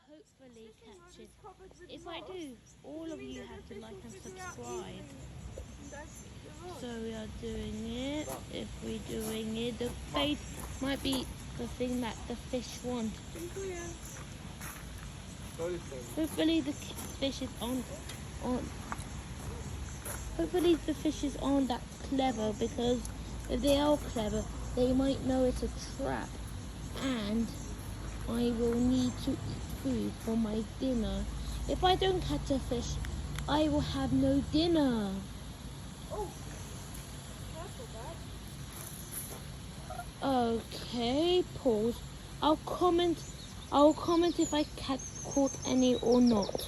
hopefully catch it. If I do, all of you have to like and subscribe. So we are doing it. If we're doing it, the bait might be the thing that the fish want. Hopefully the fish is on. Hopefully the fishes aren't that clever, because if they are clever, they might know it's a trap, and I will need to eat food for my dinner. If I don't catch a fish, I will have no dinner. Oh, that's so bad. Okay, pause. I'll comment if I caught any or not.